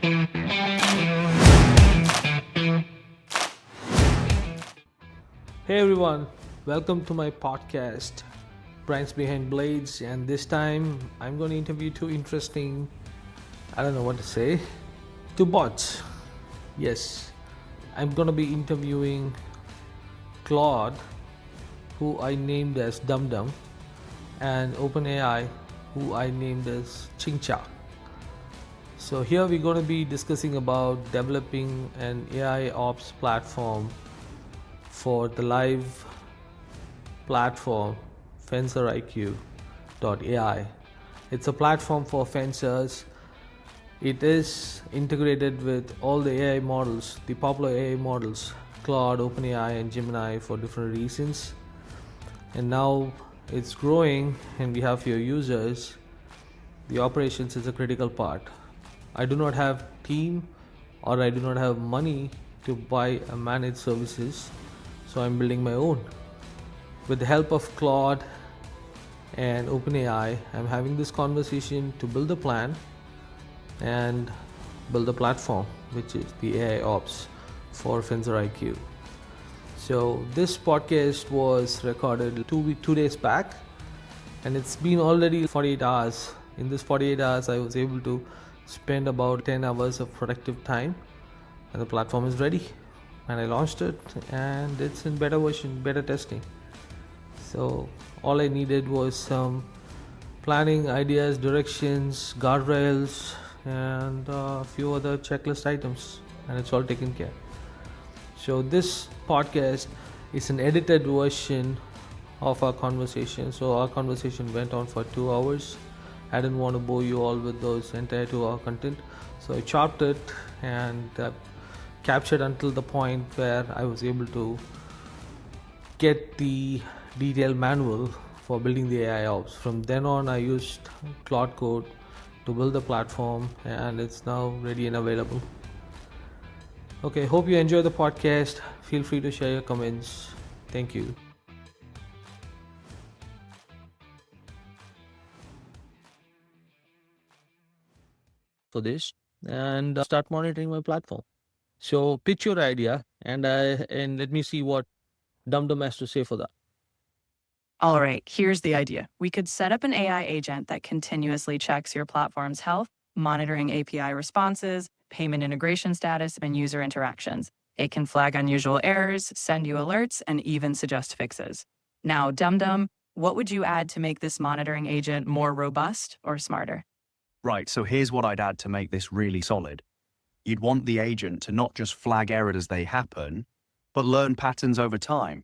Hey everyone, welcome to my podcast, Brains Behind Blades, and this time I'm going to interview two interesting, I don't know what to say, two bots. Yes, I'm going to be interviewing Claude, who I named as Dum Dum, and OpenAI, who I named as Chingcha. So here we're going to be discussing about developing an AIOps platform for the live platform FencerIQ.ai. It's a platform for fencers. It is integrated with all the AI models, the popular AI models, Claude, OpenAI, and Gemini for different reasons. And now it's growing, and we have few users. The operations is a critical part. I do not have team, or I do not have money to buy a managed services, so I'm building my own. With the help of Claude and OpenAI, I'm having this conversation to build a plan and build a platform, which is the AIOps for FencerIQ. So this podcast was recorded 2 days back, and it's been already 48 hours. In this 48 hours, I was able to spend about 10 hours of productive time, and the platform is ready. And I launched it, and it's in beta version, beta testing. So all I needed was some planning ideas, directions, guardrails, and a few other checklist items, and it's all taken care. So this podcast is an edited version of our conversation. So our conversation went on for 2 hours. I didn't want to bore you all with those entire 2-hour content, so I chopped it and captured until the point where I was able to get the detailed manual for building the AIOps. From then on, I used Claude Code to build the platform, and it's now ready and available. Okay, hope you enjoy the podcast. Feel free to share your comments. Thank you. For this and start monitoring my platform. So pitch your idea, and let me see what DumDum has to say for that. All right, here's the idea. We could set up an AI agent that continuously checks your platform's health, monitoring API responses, payment integration status, and user interactions. It can flag unusual errors, send you alerts, and even suggest fixes. Now, DumDum, what would you add to make this monitoring agent more robust or smarter? Right, so here's what I'd add to make this really solid. You'd want the agent to not just flag errors as they happen, but learn patterns over time,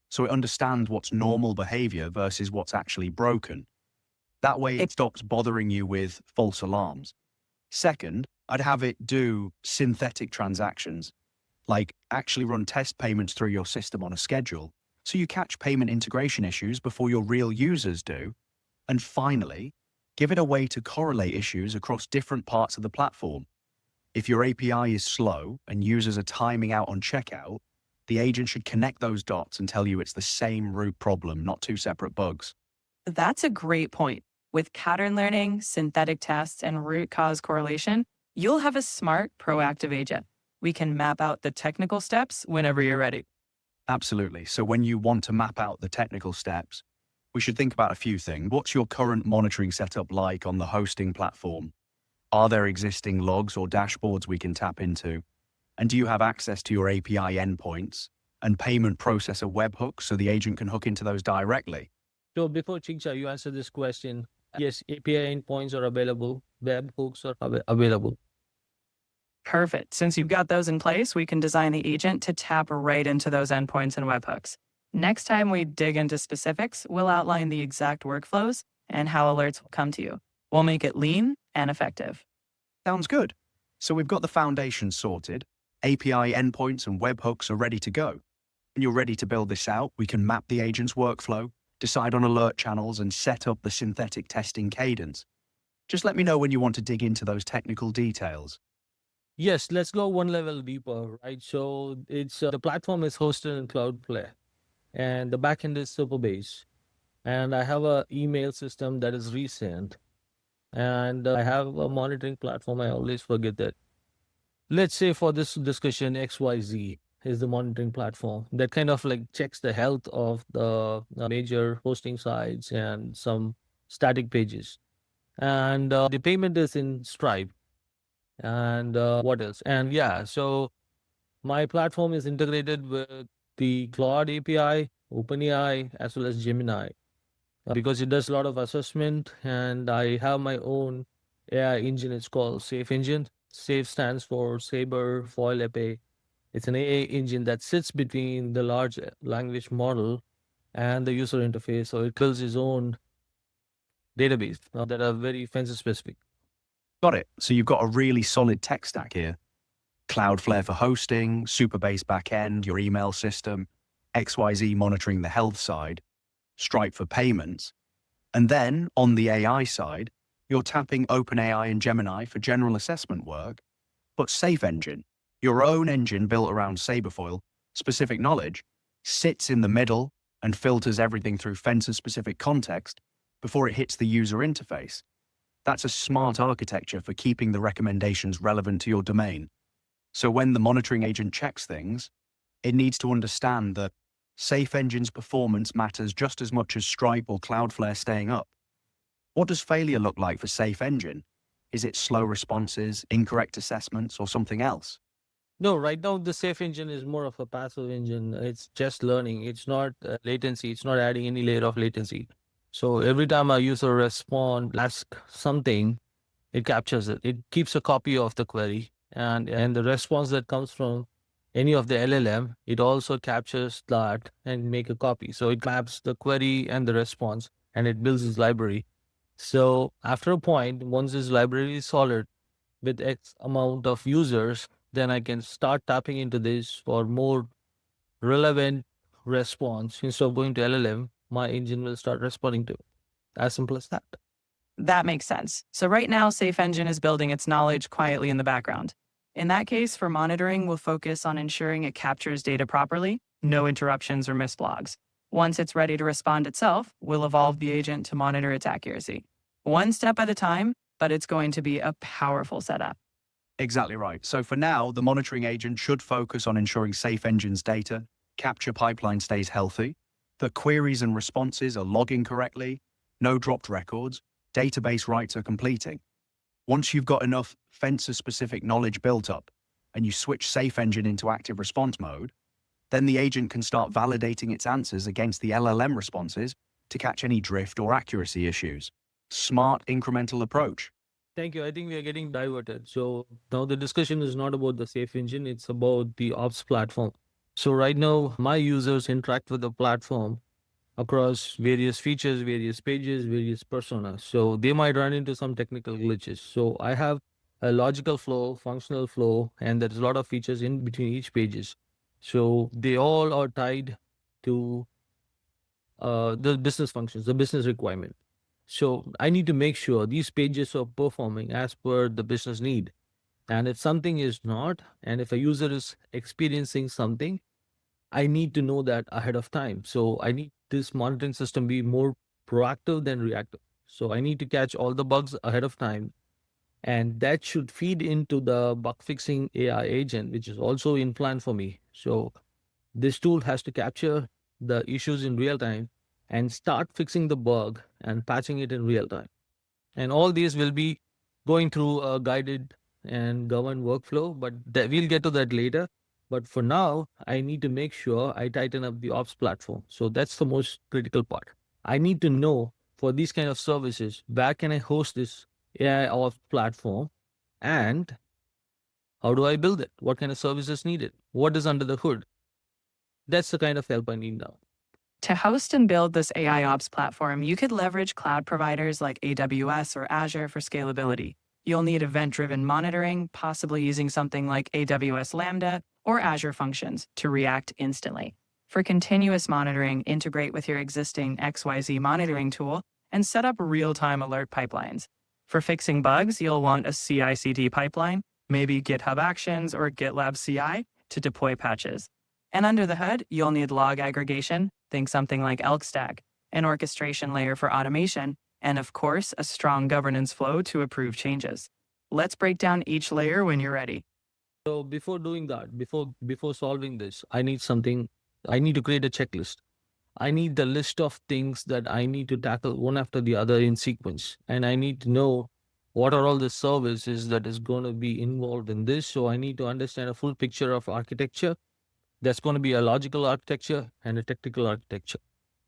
so it understands what's normal behavior versus what's actually broken. That way it stops bothering you with false alarms. Second, I'd have it do synthetic transactions, like actually run test payments through your system on a schedule, so you catch payment integration issues before your real users do. And finally, give it a way to correlate issues across different parts of the platform. If your API is slow and users are timing out on checkout, the agent should connect those dots and tell you it's the same root problem, not two separate bugs. That's a great point. With pattern learning, synthetic tests, and root cause correlation, you'll have a smart, proactive agent. We can map out the technical steps whenever you're ready. Absolutely. So when you want to map out the technical steps, we should think about a few things. What's your current monitoring setup like on the hosting platform? Are there existing logs or dashboards we can tap into? And do you have access to your API endpoints and payment processor webhooks so the agent can hook into those directly? So before Chingcha, you answer this question. Yes, API endpoints are available. Webhooks are available. Perfect. Since you've got those in place, we can design the agent to tap right into those endpoints and webhooks. Next time we dig into specifics, we'll outline the exact workflows and how alerts will come to you. We'll make it lean and effective. Sounds good. So we've got the foundation sorted. API endpoints and webhooks are ready to go. When you're ready to build this out, we can map the agent's workflow, decide on alert channels, and set up the synthetic testing cadence. Just let me know when you want to dig into those technical details. Yes, let's go one level deeper, right? So it's the platform is hosted in Cloudflare, and the backend is Superbase. And I have a email system that is recent, and I have a monitoring platform. I always forget that. let's say for this discussion, XYZ is the monitoring platform that kind of like checks the health of the major hosting sites and some static pages. And the payment is in Stripe. And what else? And yeah, so my platform is integrated with the Claude API, OpenAI, as well as Gemini, because it does a lot of assessment. And I have my own AI engine. It's called Safe Engine. Safe stands for Saber Foil Epee. It's an AI engine that sits between the large language model and the user interface. So it builds its own database that are very fence specific. Got it. So you've got a really solid tech stack here. Cloudflare for hosting, Superbase backend, your email system, XYZ monitoring the health side, Stripe for payments. And then on the AI side, you're tapping OpenAI and Gemini for general assessment work, but Safe Engine, your own engine built around Saberfoil, specific knowledge, sits in the middle and filters everything through fencer-specific context before it hits the user interface. That's a smart architecture for keeping the recommendations relevant to your domain. So when the monitoring agent checks things, it needs to understand that Safe Engine's performance matters just as much as Stripe or Cloudflare staying up. What does failure look like for Safe Engine? Is it slow responses, incorrect assessments, or something else? No, right now the safe engine is more of a passive engine. It's just learning. It's not latency. It's not adding any layer of latency. So every time a user ask something, it captures it. It keeps a copy of the query, and the response that comes from any of the LLM, it also captures that and make a copy. So it maps the query and the response, and it builds its library. So after a point, once this library is solid with X amount of users, then I can start tapping into this for more relevant response. Instead of going to LLM, my engine will start responding to it. As simple as that. That makes sense. So right now, Safe Engine is building its knowledge quietly in the background. In that case, for monitoring, we'll focus on ensuring it captures data properly, no interruptions or missed logs. Once it's ready to respond itself, we'll evolve the agent to monitor its accuracy. One step at a time, but it's going to be a powerful setup. Exactly right. So for now, the monitoring agent should focus on ensuring Safe Engine's data capture pipeline stays healthy, that queries and responses are logging correctly, no dropped records, database writes are completing. Once you've got enough fencer-specific knowledge built up and you switch Safe Engine into active response mode, then the agent can start validating its answers against the LLM responses to catch any drift or accuracy issues. Smart incremental approach. Thank you. I think we are getting diverted. So now the discussion is not about the safe engine, it's about the ops platform. So right now, my users interact with the platform across various features, various pages, various personas. So they might run into some technical glitches. So I have a logical flow, functional flow, and there's a lot of features in between each pages. So they all are tied to the business functions, the business requirement. So I need to make sure these pages are performing as per the business need. And if something is not, and if a user is experiencing something, I need to know that ahead of time. So I need this monitoring system be more proactive than reactive. So I need to catch all the bugs ahead of time. And that should feed into the bug fixing AI agent, which is also in plan for me. So this tool has to capture the issues in real time and start fixing the bug and patching it in real time. And all these will be going through a guided and governed workflow, but we'll get to that later. But for now, I need to make sure I tighten up the ops platform. So that's the most critical part. I need to know for these kind of services, where can I host this AI ops platform, and how do I build it? What kind of services needed? What is under the hood? That's the kind of help I need now. To host and build this AIOps platform, you could leverage cloud providers like AWS or Azure for scalability. You'll need event-driven monitoring, possibly using something like AWS Lambda or Azure Functions to react instantly. For continuous monitoring, integrate with your existing XYZ monitoring tool and set up real-time alert pipelines. For fixing bugs, you'll want a CI/CD pipeline, maybe GitHub Actions or GitLab CI to deploy patches. And under the hood, you'll need log aggregation, think something like Elk Stack, an orchestration layer for automation, and of course, a strong governance flow to approve changes. Let's break down each layer when you're ready. So before doing that, before solving this, I need something. I need to create a checklist. I need the list of things that I need to tackle one after the other in sequence. And I need to know what are all the services that is going to be involved in this. So I need to understand a full picture of architecture. That's going to be a logical architecture and a technical architecture.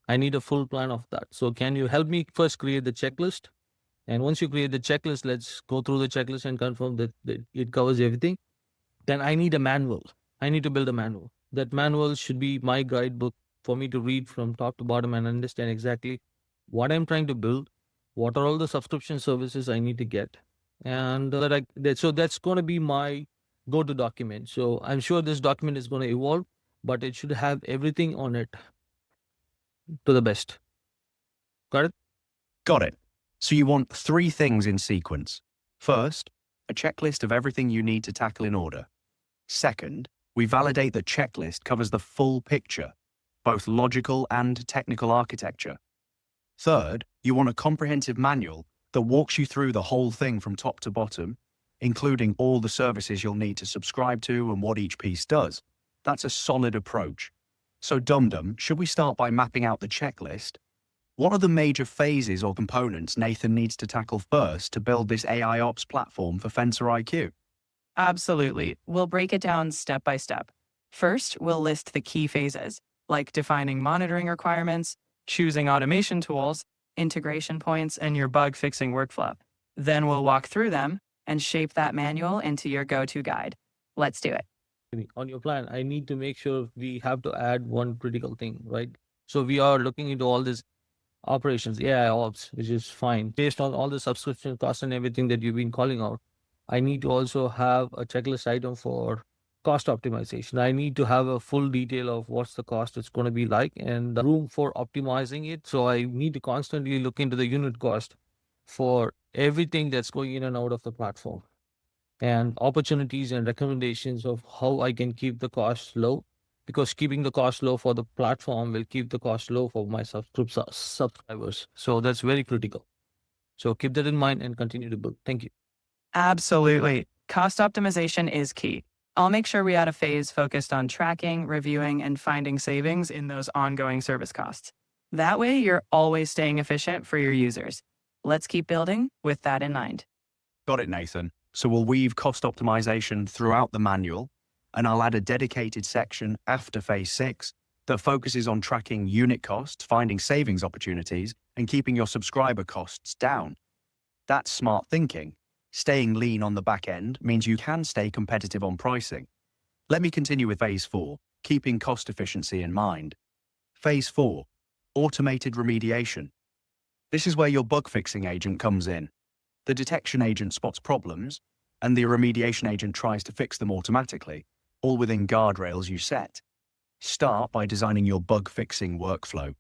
I need a full plan of that. So can you help me first create the checklist? And once you create the checklist, let's go through the checklist and confirm that it covers everything. Then I need a manual. I need to build a manual. That manual should be my guidebook for me to read from top to bottom and understand exactly what I'm trying to build, what are all the subscription services I need to get, and so that's going to be my go-to document. So I'm sure this document is going to evolve, but it should have everything on it to the best. Got it? Got it. So you want three things in sequence. First, a checklist of everything you need to tackle in order. Second, we validate the checklist covers the full picture, both logical and technical architecture. Third, you want a comprehensive manual that walks you through the whole thing from top to bottom, including all the services you'll need to subscribe to and what each piece does. That's a solid approach. So Dum, should we start by mapping out the checklist? What are the major phases or components Nathan needs to tackle first to build this AIOps platform for Fencer IQ? Absolutely. We'll break it down step by step. First, we'll list the key phases, like defining monitoring requirements, choosing automation tools, integration points, and your bug fixing workflow. Then we'll walk through them and shape that manual into your go-to guide. Let's do it. On your plan, I need to make sure we have to add one critical thing, right? So we are looking into all this operations, AI ops, which is fine. Based on all the subscription costs and everything that you've been calling out, I need to also have a checklist item for cost optimization. I need to have a full detail of what's the cost it's going to be like and the room for optimizing it. So I need to constantly look into the unit cost for everything that's going in and out of the platform and opportunities and recommendations of how I can keep the cost low, because keeping the cost low for the platform will keep the cost low for my subscribers. So that's very critical. So keep that in mind and continue to build. Thank you. Absolutely. Cost optimization is key. I'll make sure we add a phase focused on tracking, reviewing, and finding savings in those ongoing service costs. That way, you're always staying efficient for your users. Let's keep building with that in mind. Got it, Nathan. So we'll weave cost optimization throughout the manual, and I'll add a dedicated section after phase 6 that focuses on tracking unit costs, finding savings opportunities, and keeping your subscriber costs down. That's smart thinking. Staying lean on the back end means you can stay competitive on pricing. Let me continue with phase 4, keeping cost efficiency in mind. Phase 4, automated remediation. This is where your bug fixing agent comes in. The detection agent spots problems, and the remediation agent tries to fix them automatically, all within guardrails you set. Start by designing your bug fixing workflow.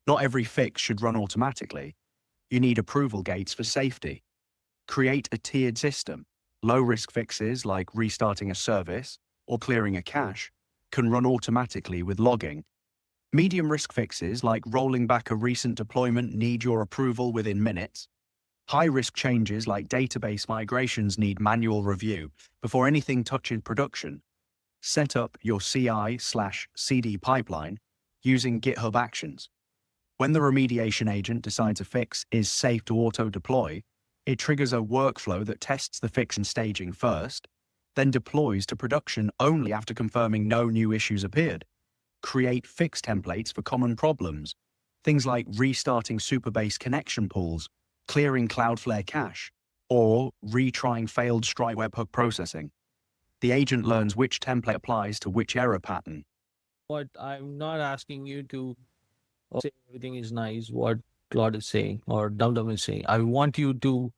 Not every fix should run automatically. You need approval gates for safety. Create a tiered system. Low-risk fixes like restarting a service or clearing a cache can run automatically with logging. Medium-risk fixes like rolling back a recent deployment need your approval within minutes. High-risk changes like database migrations need manual review before anything touches production. Set up your CI/CD pipeline using GitHub Actions. When the remediation agent decides a fix is safe to auto-deploy, it triggers a workflow that tests the fix in staging first, then deploys to production only after confirming no new issues appeared. Create fix templates for common problems, things like restarting Superbase connection pools, clearing Cloudflare cache, or retrying failed Stripe webhook processing. The agent learns which template applies to which error pattern. But I'm not asking you to say everything is nice, what Claude is saying or Dum is saying. I want you to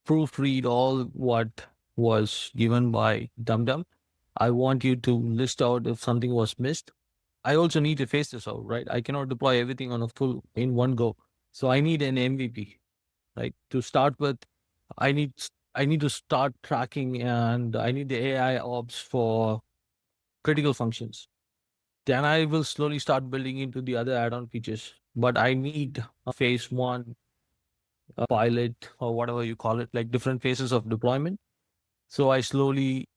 proofread all what was given by Dum. I want you to list out if something was missed. I also need to face this out, right? I cannot deploy everything on a full in one go. So I need an MVP, right? To start with, I need to start tracking, and I need the AI ops for critical functions. Then I will slowly start building into the other add-on features. But I need a phase 1, a pilot, or whatever you call it, like different phases of deployment. So I slowly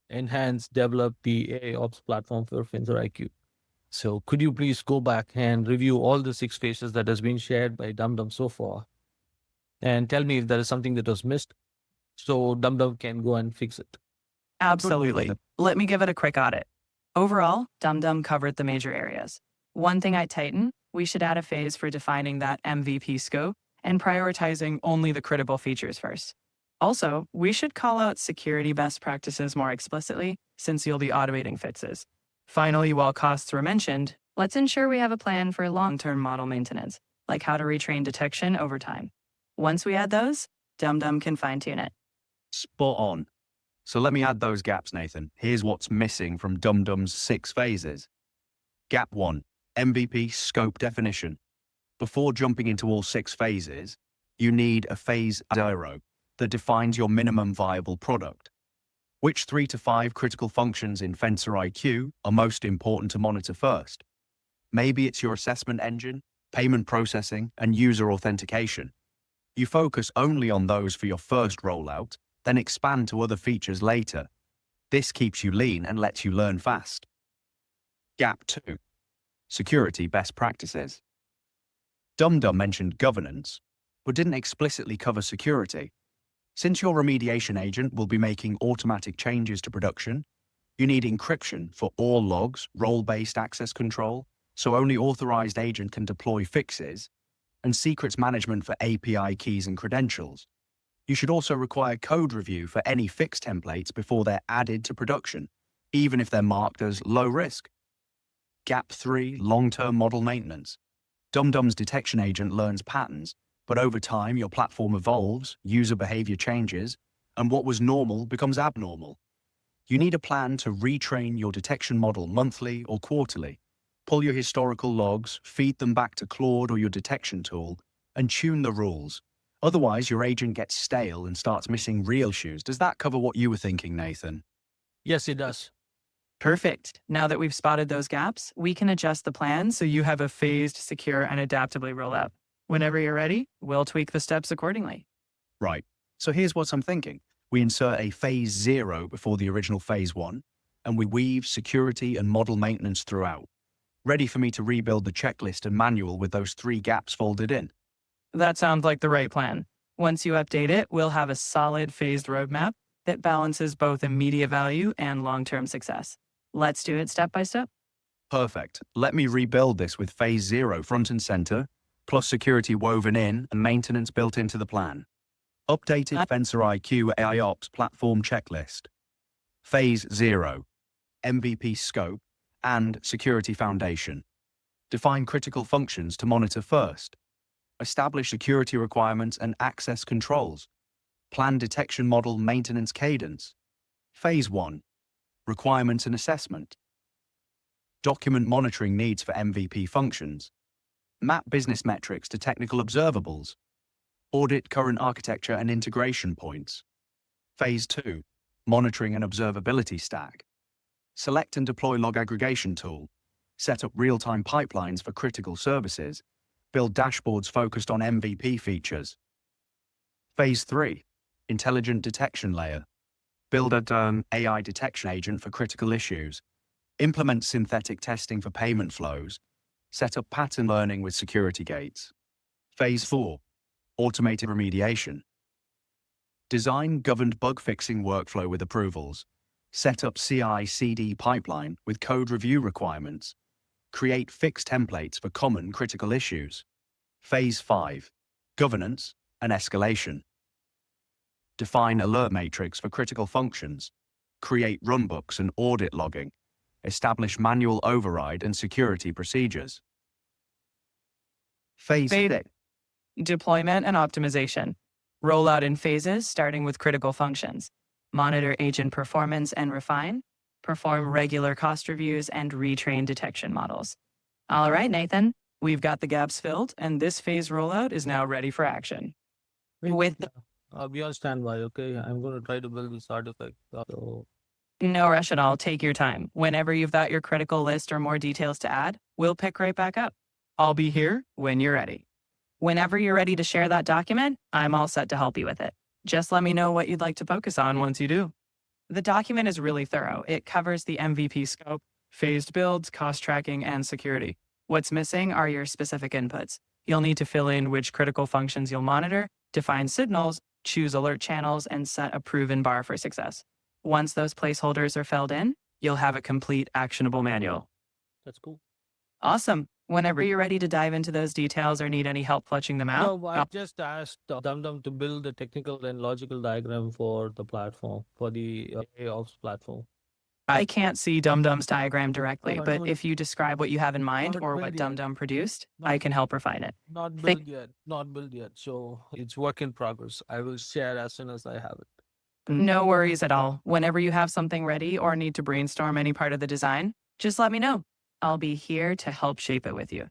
enhance, develop the AIOps platform for Fencer IQ. So could you please go back and review all the 6 phases that has been shared by DumDum so far and tell me if there is something that was missed so DumDum can go and fix it. Absolutely. Let me give it a quick audit. Overall, DumDum covered the major areas. One thing I'd tighten, we should add a phase for defining that MVP scope and prioritizing only the critical features first. Also, we should call out security best practices more explicitly since you'll be automating fixes. Finally, while costs were mentioned, let's ensure we have a plan for long-term model maintenance, like how to retrain detection over time. Once we add those, DumDum can fine-tune it. Spot on. So let me add those gaps, Nathan. Here's what's missing from DumDum's 6 phases. Gap 1, MVP scope definition. Before jumping into all 6 phases, you need a phase 0 that defines your minimum viable product. Which 3 to 5 critical functions in Fencer IQ are most important to monitor first? Maybe it's your assessment engine, payment processing, and user authentication. You focus only on those for your first rollout, then expand to other features later. This keeps you lean and lets you learn fast. Gap 2. Security best practices. DumDum mentioned governance, but didn't explicitly cover security. Since your remediation agent will be making automatic changes to production, you need encryption for all logs, role-based access control, so only authorized agent can deploy fixes, and secrets management for API keys and credentials. You should also require code review for any fix templates before they're added to production, even if they're marked as low risk. Gap 3, long-term model maintenance. DumDum's detection agent learns patterns, but over time your platform evolves, user behavior changes, and what was normal becomes abnormal. You need a plan to retrain your detection model monthly or quarterly. Pull your historical logs, feed them back to Claude or your detection tool, and tune the rules. Otherwise, your agent gets stale and starts missing real issues. Does that cover what you were thinking, Nathan? Yes, it does. Perfect. Now that we've spotted those gaps, we can adjust the plan so you have a phased, secure, and adaptably rollout. Whenever you're ready, we'll tweak the steps accordingly. Right. So here's what I'm thinking. We insert a phase 0 before the original phase 1, and we weave security and model maintenance throughout. Ready for me to rebuild the checklist and manual with those 3 gaps folded in. That sounds like the right plan. Once you update it, we'll have a solid phased roadmap that balances both immediate value and long-term success. Let's do it step by step. Perfect. Let me rebuild this with phase 0 front and center, plus security woven in and maintenance built into the plan. Updated Fencer IQ AIOps platform checklist. Phase 0, MVP scope and security foundation. Define critical functions to monitor first. Establish security requirements and access controls. Plan detection model maintenance cadence. Phase 1, requirements and assessment. Document monitoring needs for MVP functions. Map business metrics to technical observables. Audit current architecture and integration points. Phase 2, monitoring and observability stack. Select and deploy log aggregation tool. Set up real-time pipelines for critical services. Build dashboards focused on MVP features. Phase 3, intelligent detection layer. Build an AI detection agent for critical issues. Implement synthetic testing for payment flows. Set up pattern learning with security gates. Phase 4, automated remediation. Design governed bug fixing workflow with approvals. Set up CI/CD pipeline with code review requirements. Create fix templates for common critical issues. Phase 5, governance and escalation. Define alert matrix for critical functions. Create runbooks and audit logging. Establish manual override and security procedures. Phase 6, deployment and optimization. Roll out in phases, starting with critical functions. Monitor agent performance and refine. Perform regular cost reviews and retrain detection models. All right, Nathan, we've got the gaps filled, and this phase rollout is now ready for action. I'll be on standby, okay? I'm going to try to build this artifact. So, No rush at all. Take your time. Whenever you've got your critical list or more details to add, we'll pick right back up. I'll be here when you're ready. Whenever you're ready to share that document, I'm all set to help you with it. Just let me know what you'd like to focus on once you do. The document is really thorough. It covers the MVP scope, phased builds, cost tracking, and security. What's missing are your specific inputs. You'll need to fill in which critical functions you'll monitor, define signals, choose alert channels, and set a proven bar for success. Once those placeholders are filled in, you'll have a complete actionable manual. That's cool. Awesome. Whenever you're ready to dive into those details or need any help fletching them out, No, I just asked DumDum to build the technical and logical diagram for the platform, for the AIOps platform. I can't see DumDum's diagram directly, No, but no, if you describe what you have in mind not or built what yet. DumDum produced, Not- I can help refine it. Not Think- built yet. Not built yet. So it's work in progress. I will share as soon as I have it. No worries at all. Whenever you have something ready or need to brainstorm any part of the design, just let me know. I'll be here to help shape it with you.